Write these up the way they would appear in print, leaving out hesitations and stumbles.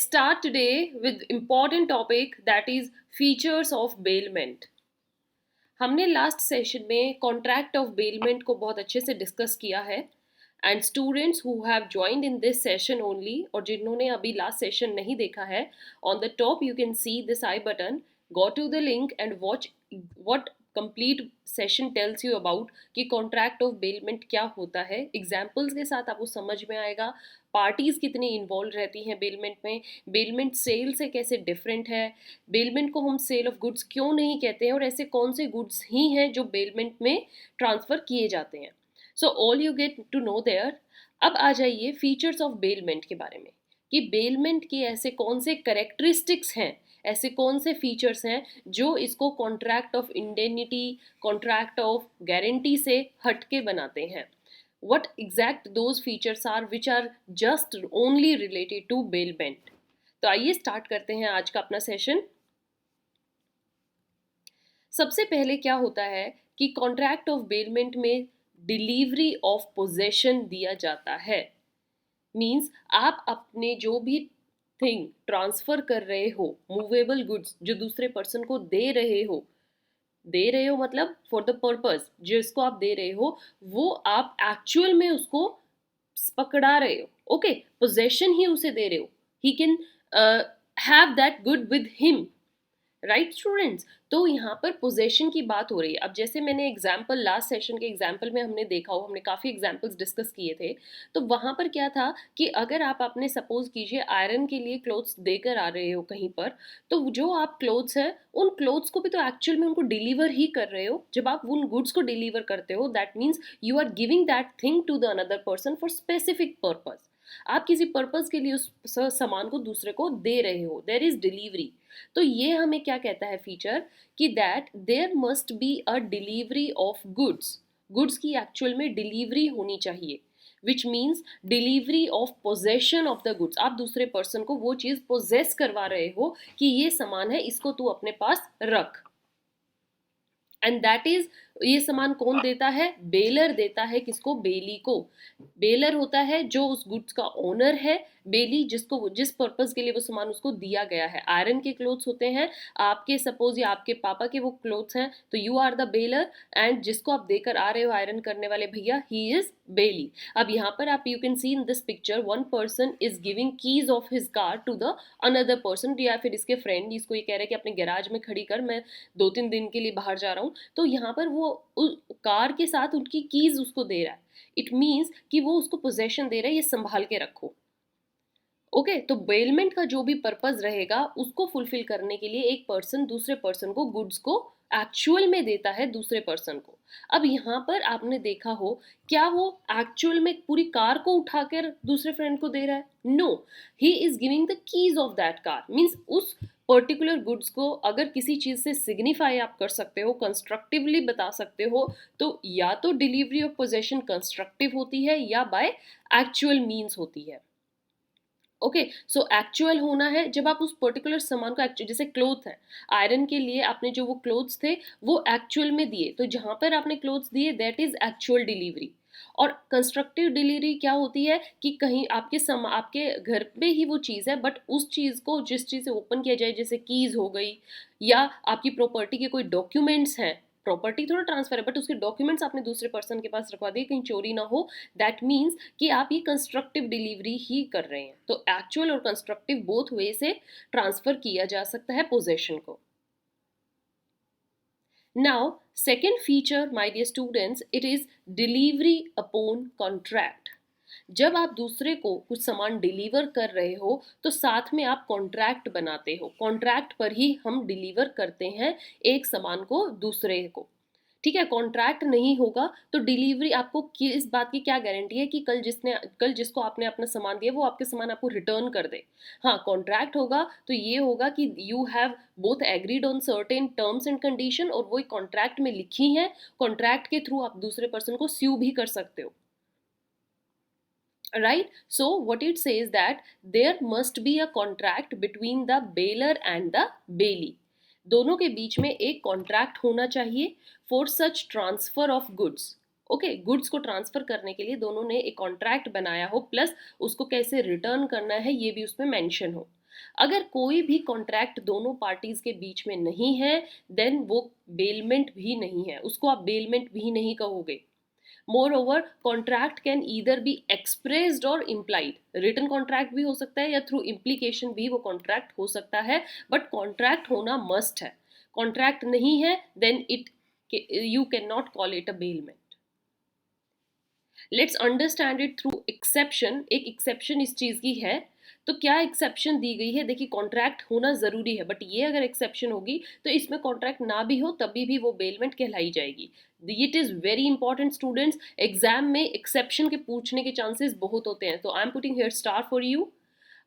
start today with important topic that is features of bailment. हमने last session में contract of bailment को बहुत अच्छे से डिस्कस किया है and students who have joined in this session only और जिन्होंने अभी लास्ट सेशन नहीं देखा है, on the top you can see this i button, go to the link and watch what complete session tells you about कि contract of bailment क्या होता है। एग्जाम्पल्स के साथ आपको समझ में आएगा पार्टीज कितनी इन्वॉल्व रहती हैं बेलमेंट में, बेलमेंट सेल से कैसे डिफरेंट है, बेलमेंट को हम सेल ऑफ गुड्स क्यों नहीं कहते हैं और ऐसे कौन से गुड्स ही हैं जो बेलमेंट में ट्रांसफ़र किए जाते हैं। So all you get to know there. अब आ जाइए फीचर्स ऑफ बेलमेंट के बारे में कि बेलमेंट के ऐसे कौन से करेक्टरिस्टिक्स हैं, ऐसे कौन से फीचर्स हैं जो इसको contract of indemnity, contract of guarantee से हटके बनाते हैं। What exact those features are which are just only related to bailment। तो आइए स्टार्ट करते हैं आज का अपना सेशन। सबसे पहले क्या होता है कि कॉन्ट्रैक्ट ऑफ बेलमेंट में डिलीवरी ऑफ पोजेशन दिया जाता है। मींस आप अपने जो भी थिंग ट्रांसफर कर रहे हो, मूवेबल गुड्स जो दूसरे पर्सन को दे रहे हो मतलब फॉर द पर्पस जिसको आप दे रहे हो वो आप एक्चुअल में उसको पकड़ा रहे हो। ओके, पोजेशन ही उसे दे रहे हो, he can have that good with him, right students. तो यहाँ पर पोजेशन की बात हो रही है। अब जैसे मैंने एग्जाम्पल लास्ट सेशन के एग्जाम्पल में हमने देखा हो, हमने काफ़ी एग्जाम्पल्स डिस्कस किए थे, तो वहाँ पर क्या था कि अगर आप अपने सपोज कीजिए आयरन के लिए क्लोथ्स देकर आ रहे हो कहीं पर, तो जो आप क्लोथ्स हैं उन क्लोथ्स को भी तो एक्चुअल में उनको डिलीवर ही कर रहे हो। जब आप उन गुड्स को डिलीवर करते हो that means you are giving that thing to the another person for specific purpose. आप किसी पर्पज के लिए उस सामान को दूसरे को दे रहे हो, देयर इज डिलीवरी। तो ये हमें क्या कहता है फीचर कि that there must be a delivery of goods, goods की एक्चुअल में डिलीवरी होनी चाहिए, which means delivery of possession of the goods. आप दूसरे पर्सन को वो चीज पोजेस करवा रहे हो कि ये सामान है, इसको तू अपने पास रख। एंड दैट इज, ये सामान कौन देता है? बेलर देता है। किसको? बेली को। बेलर होता है जो उस गुड्स का ओनर है, बेली जिसको जिस पर्पस के लिए वो सामान उसको दिया गया है। आयरन के क्लोथ्स होते हैं आपके, सपोज या आपके पापा के वो क्लोथ्स हैं, तो you are the bailor and जिसको आप देकर आ रहे हो आयरन करने वाले भैया, ही इज बेली। अब यहाँ पर आप you can see in this picture one person is giving keys of his car to the another person, या फिर इसके फ्रेंड इसको ये कह रहे हैं कि अपने गैराज में खड़ी कर, मैं 2-3 दिन के लिए बाहर जा रहा हूँ। तो यहाँ पर वो कार के साथ उनकी कीज उसको दे रहा है। इट मीन्स कि वो उसको पोजेशन दे रहा है, ये संभाल के रखो। ओके, तो बेलमेंट का जो भी पर्पस रहेगा उसको फुलफिल करने के लिए एक पर्सन दूसरे पर्सन को गुड्स को एक्चुअल में देता है दूसरे पर्सन को। अब यहाँ पर आपने देखा हो, क्या वो एक्चुअल में पूरी कार को उठाकर दूसरे फ्रेंड को दे रहा है? No, he is giving the keys of that car. Means उस पर्टिकुलर गुड्स को अगर किसी चीज से सिग्निफाई आप कर सकते हो, कंस्ट्रक्टिवली बता सकते हो, तो या तो डिलीवरी ऑफ पोजेशन कंस्ट्रक्टिव होती है या बाय एक्चुअल मीन्स होती है। ओके, सो एक्चुअल होना है जब आप उस पर्टिकुलर सामान को जैसे क्लोथ है, आयरन के लिए आपने जो वो क्लोथ्स थे वो एक्चुअल में दिए, तो जहां पर आपने क्लोथ्स दिए दैट इज एक्चुअल डिलीवरी। और कंस्ट्रक्टिव डिलीवरी क्या होती है कि कहीं आपके घर पे ही वो चीज़ है, बट उस चीज़ को जिस चीज़ से ओपन किया जाए, जैसे कीज हो गई या आपकी प्रॉपर्टी के कोई डॉक्यूमेंट्स हैं, प्रॉपर्टी थोड़ा ट्रांसफर है बट उसके डॉक्यूमेंट्स आपने दूसरे पर्सन के पास रखवा दिए, कहीं चोरी ना हो, दैट मीन्स कि आप ये कंस्ट्रक्टिव डिलीवरी ही कर रहे हैं। तो एक्चुअल और कंस्ट्रक्टिव बोथ वे से ट्रांसफर किया जा सकता है पोजेशन को। Now second feature my dear students, it is delivery upon contract. जब आप दूसरे को कुछ सामान डिलीवर कर रहे हो तो साथ में आप कॉन्ट्रैक्ट बनाते हो, कॉन्ट्रैक्ट पर ही हम डिलीवर करते हैं एक सामान को दूसरे को। ठीक है, कॉन्ट्रैक्ट नहीं होगा तो डिलीवरी आपको इस बात की क्या गारंटी है कि कल जिसको आपने अपना सामान दिया वो आपके सामान आपको रिटर्न कर दे। हाँ, कॉन्ट्रैक्ट होगा तो ये होगा कि you have both agreed on certain terms and condition, और वो कॉन्ट्रैक्ट में लिखी है। कॉन्ट्रैक्ट के थ्रू आप दूसरे पर्सन को स्यू भी कर सकते हो, right? So what it says that there must be a contract between the baler and the bailee। दोनों के बीच में एक कॉन्ट्रैक्ट होना चाहिए for such transfer of goods. Okay, goods को ट्रांसफर करने के लिए दोनों ने एक कॉन्ट्रैक्ट बनाया हो, प्लस उसको कैसे रिटर्न करना है ये भी उसमें मेंशन हो। अगर कोई भी कॉन्ट्रैक्ट दोनों पार्टीज के बीच में नहीं है, देन वो बेलमेंट भी नहीं है, उसको आप बेलमेंट भी नहीं कहोगे। Moreover, contract can either be expressed or implied. Written contract भी हो सकता है या through implication भी वो contract हो सकता है, but contract होना must है। Contract नहीं है, then you cannot call it a bailment. Let's understand it through exception. एक एक्सेप्शन इस चीज की है, तो क्या एक्सेप्शन दी गई है? देखिए, कॉन्ट्रैक्ट होना जरूरी है, बट ये अगर एक्सेप्शन होगी तो इसमें कॉन्ट्रैक्ट ना भी हो तभी भी वो बेलमेंट कहलाई जाएगी। It is very important students, exam में एक्सेप्शन के पूछने के चांसेस बहुत होते हैं, तो I am putting here star for you.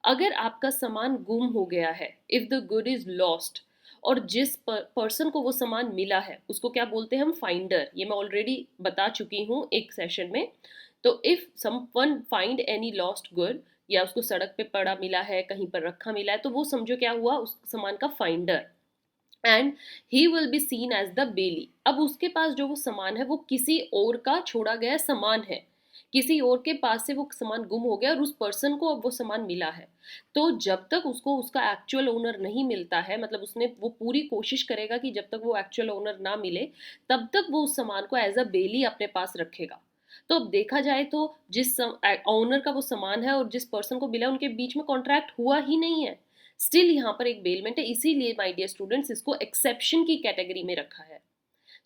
अगर आपका सामान गुम हो गया है, if the good is lost, और जिस पर्सन को वो सामान मिला है उसको क्या बोलते हैं हम? फाइंडर। ये मैं ऑलरेडी बता चुकी हूँ एक सेशन में। तो if someone find any lost good, या उसको सड़क पे पड़ा मिला है, कहीं पर रखा मिला है, तो वो समझो क्या हुआ? उस सामान का finder. And he will be seen as the bailee. अब उसके पास जो वो सामान है वो किसी और का छोड़ा गया सामान है, किसी और के पास से वो सामान गुम हो गया और उस पर्सन को अब वो सामान मिला है। तो जब तक उसको उसका एक्चुअल ओनर नहीं मिलता है, मतलब उसने वो पूरी कोशिश करेगा कि जब तक वो एक्चुअल ओनर ना मिले तब तक वो उस सामान को एज अ बेली अपने पास रखेगा। तो अब देखा जाए तो जिस ओनर का वो सामान है और जिस पर्सन को मिला उनके बीच में कॉन्ट्रैक्ट हुआ ही नहीं है, स्टिल यहाँ पर एक बेलमेंट है। इसीलिए माय डियर स्टूडेंट्स इसको एक्सेप्शन की कैटेगरी में रखा है।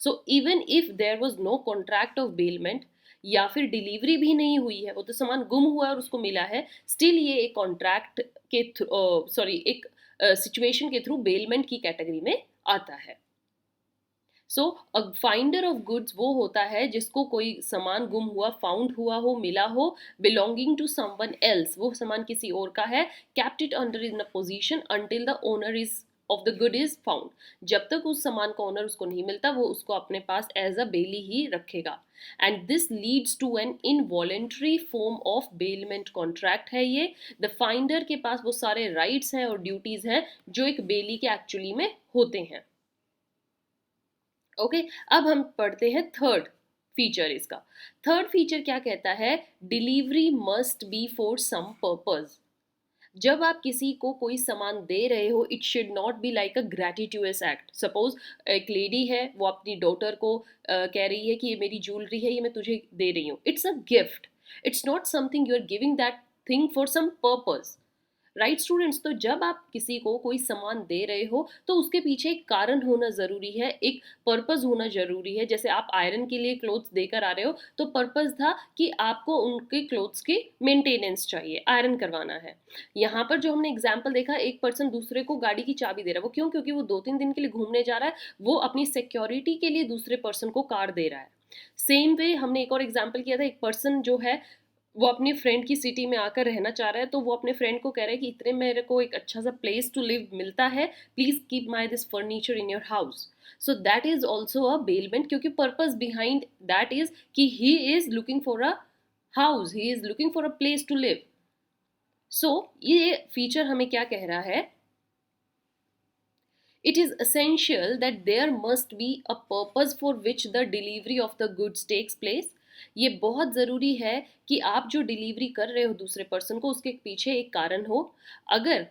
So even if there was no contract of bailment, या फिर डिलीवरी भी नहीं हुई है, वो तो सामान गुम हुआ और उसको मिला है, स्टिल ये एक कॉन्ट्रैक्ट के सॉरी एक सिचुएशन के थ्रू बेलमेंट की कैटेगरी में आता है। सो अ फाइंडर ऑफ गुड्स वो होता है जिसको कोई सामान गुम हुआ, फाउंड हुआ हो, मिला हो, बिलोंगिंग टू समवन एल्स, वो सामान किसी और का है, kept it under in a position until the owner is of the good is found. जब तक उस सामान का ओनर उसको नहीं मिलता वो उसको अपने पास एज अ बेली ही रखेगा। And this leads to an involuntary form of bailment contract है ये। द फाइंडर के पास वो सारे राइट्स हैं और ड्यूटीज हैं जो एक बेली के एक्चुअली में होते हैं। ओके अब हम पढ़ते हैं थर्ड फीचर इसका। थर्ड फीचर क्या कहता है? Delivery must be for some purpose. जब आप किसी को कोई सामान दे रहे हो, it should not be like a gratuitous act. Suppose एक लेडी है, वो अपनी डॉटर को कह रही है कि ये मेरी ज्वेलरी है, ये मैं तुझे दे रही हूँ, it's a gift, it's not something you are giving that thing for some purpose. Right students, तो जब आप किसी को कोई सामान दे रहे हो तो उसके पीछे एक कारण होना जरूरी है, एक पर्पज होना जरूरी है। जैसे आप आयरन के लिए क्लोथ्स देकर आ रहे हो तो पर्पज था कि आपको उनके क्लोथ्स की मेंटेनेंस चाहिए, आयरन करवाना है। यहाँ पर जो हमने एग्जाम्पल देखा, एक पर्सन दूसरे को गाड़ी की चाबी दे रहा है, वो क्यों? क्योंकि वो 2-3 दिन के लिए घूमने जा रहा है, वो अपनी सिक्योरिटी के लिए दूसरे पर्सन को कार दे रहा है। सेम वे हमने एक और एग्जाम्पल किया था, एक पर्सन जो है वो अपनी फ्रेंड की सिटी में आकर रहना चाह रहा है, तो वो अपने फ्रेंड को कह रहा है कि इतने मेरे को एक अच्छा सा प्लेस टू लिव मिलता है, please keep my this furniture in your house. So that is also a bailment, क्योंकि पर्पज बिहाइंड दैट इज कि he is looking for a house, he is looking for a place to live. So ये feature हमें क्या कह रहा है? It is essential that there must be a purpose for which the delivery of the goods takes place. ये बहुत ज़रूरी है कि आप जो डिलीवरी कर रहे हो दूसरे पर्सन को, उसके पीछे एक कारण हो। अगर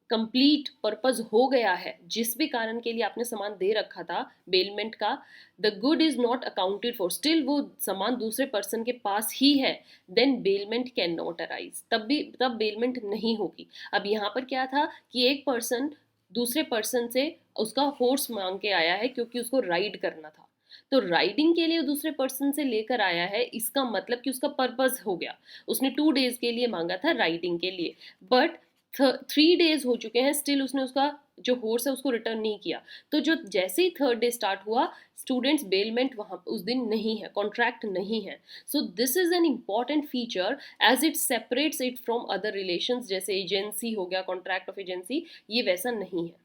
कंप्लीट पर्पज हो गया है, जिस भी कारण के लिए आपने सामान दे रखा था बेलमेंट का, the good is not accounted for, still वो सामान दूसरे पर्सन के पास ही है, then bailment can not arise, तब बेलमेंट नहीं होगी। अब यहाँ पर क्या था कि एक पर्सन दूसरे पर्सन से उसका हॉर्स मांग के आया है क्योंकि उसको राइड करना था, तो राइडिंग के लिए दूसरे पर्सन से लेकर आया है, इसका मतलब कि उसका पर्पस हो गया। उसने 2 days के लिए मांगा था राइडिंग के लिए, बट 3 days हो चुके हैं, स्टिल उसने उसका जो हॉर्स है उसको रिटर्न नहीं किया। तो जो जैसे ही 3rd day स्टार्ट हुआ, स्टूडेंट्स बेलमेंट वहां उस दिन नहीं है, कॉन्ट्रैक्ट नहीं है। So this is an important feature as it separates it from other relations, जैसे एजेंसी हो गया, कॉन्ट्रैक्ट ऑफ एजेंसी, ये वैसा नहीं है।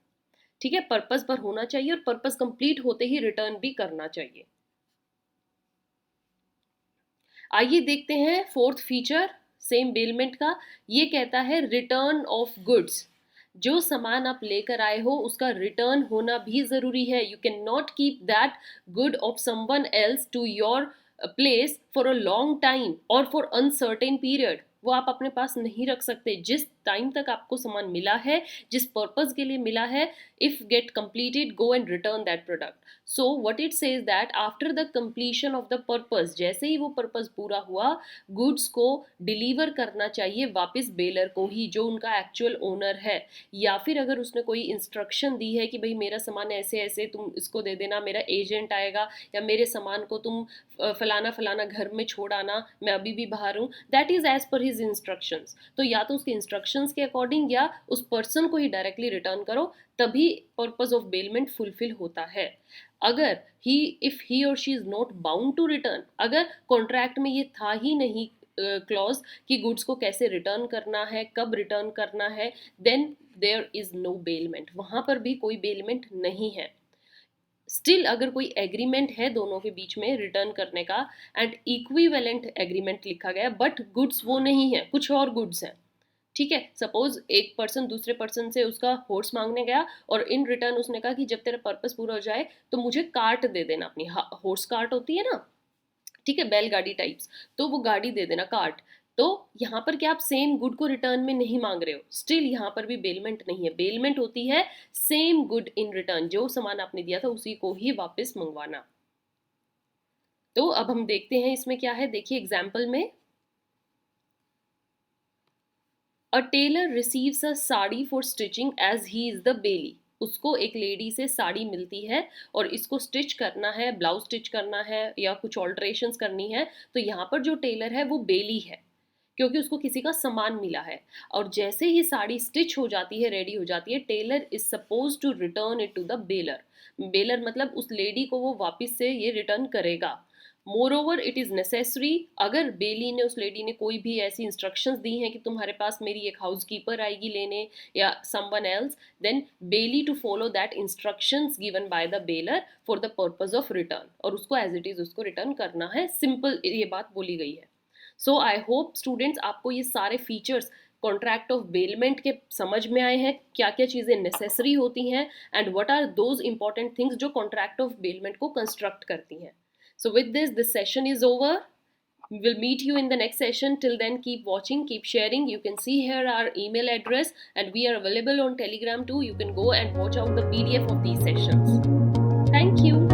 ठीक है, पर्पस पर होना चाहिए और पर्पस कंप्लीट होते ही रिटर्न भी करना चाहिए। आइए देखते हैं फोर्थ फीचर सेम बेलमेंट का। ये कहता है रिटर्न ऑफ गुड्स। जो सामान आप लेकर आए हो उसका रिटर्न होना भी जरूरी है। You can not keep that good of someone else to your place for a long time और फॉर अनसर्टेन पीरियड। वो आप अपने पास नहीं रख सकते। जिस टाइम तक आपको सामान मिला है, जिस पर्पज के लिए मिला है, if get completed, go and return that product. So what it says that after the completion of the purpose, जैसे ही वो पर्पज पूरा हुआ, गुड्स को डिलीवर करना चाहिए वापस बेलर को ही, जो उनका एक्चुअल ओनर है। या फिर अगर उसने कोई इंस्ट्रक्शन दी है कि भाई मेरा सामान ऐसे ऐसे तुम इसको दे देना, मेरा एजेंट आएगा, या मेरे सामान को तुम फलाना फलाना घर में छोड़ आना, मैं अभी भी बाहर हूँ, that is as per his instructions. तो या तो उसके इंस्ट्रक्शंस के अकॉर्डिंग या उस पर्सन को ही डायरेक्टली रिटर्न करो, तभी पर्पस ऑफ बेलमेंट फुलफिल होता है। अगर इफ ही और she is not bound to return, अगर कॉन्ट्रैक्ट में ये था ही नहीं क्लॉज कि गुड्स को कैसे रिटर्न करना है, कब रिटर्न करना है, then there is no bailment, वहां पर भी कोई बेलमेंट नहीं है। स्टिल अगर कोई एग्रीमेंट है दोनों के बीच में रिटर्न करने का, एंड इक्विवेलेंट एग्रीमेंट लिखा गया, बट गुड्स वो नहीं है, कुछ और गुड्स हैं, ठीक है। सपोज एक पर्सन दूसरे पर्सन से उसका हॉर्स मांगने गया, और इन रिटर्न उसने कहा कि जब तेरा पर्पस पूरा हो जाए तो मुझे कार्ट दे देना, अपनी हॉर्स कार्ट होती है ना, ठीक है, बैलगाड़ी टाइप्स, तो वो गाड़ी दे देना, कार्ट। तो यहाँ पर क्या आप सेम गुड को रिटर्न में नहीं मांग रहे हो, स्टिल यहाँ पर भी बेलमेंट नहीं है। बेलमेंट होती है सेम गुड इन रिटर्न, जो सामान आपने दिया था उसी को ही वापस मंगवाना। तो अब हम देखते हैं इसमें क्या है, देखिए एग्जाम्पल में, a tailor receives a sari for stitching as he is the bailee. उसको एक लेडी से साड़ी मिलती है और इसको स्टिच करना है, ब्लाउज स्टिच करना है या कुछ ऑल्ट्रेशंस करनी है, तो यहाँ पर जो टेलर है वो बेली है, क्योंकि उसको किसी का सामान मिला है। और जैसे ही साड़ी स्टिच हो जाती है, रेडी हो जाती है, tailor is suppose to return it to the bailor. Bailor मतलब उस लेडी को वो वापस से ये रिटर्न करेगा। More over it is necessary, अगर बेली ने, उस लेडी ने कोई भी ऐसी इंस्ट्रक्शंस दी हैं कि तुम्हारे पास मेरी एक हाउस कीपर आएगी लेने या someone else, then bailee to follow that instructions given by the bailor for the purpose of return, और उसको एज इट इज़ उसको रिटर्न करना है। सिंपल ये बात बोली गई है। सो आई होप स्टूडेंट्स आपको ये सारे फीचर्स कॉन्ट्रैक्ट ऑफ बेलमेंट के समझ में आए हैं, क्या क्या चीज़ें नेसेसरी होती हैं, and what are those important things जो कॉन्ट्रैक्ट ऑफ बेलमेंट को कंस्ट्रक्ट करती हैं। So with this session is over. We'll meet you in the next session. Till then, keep watching, keep sharing. You can see here our email address, and we are available on Telegram too. You can go and watch out the PDF of these sessions. Thank you.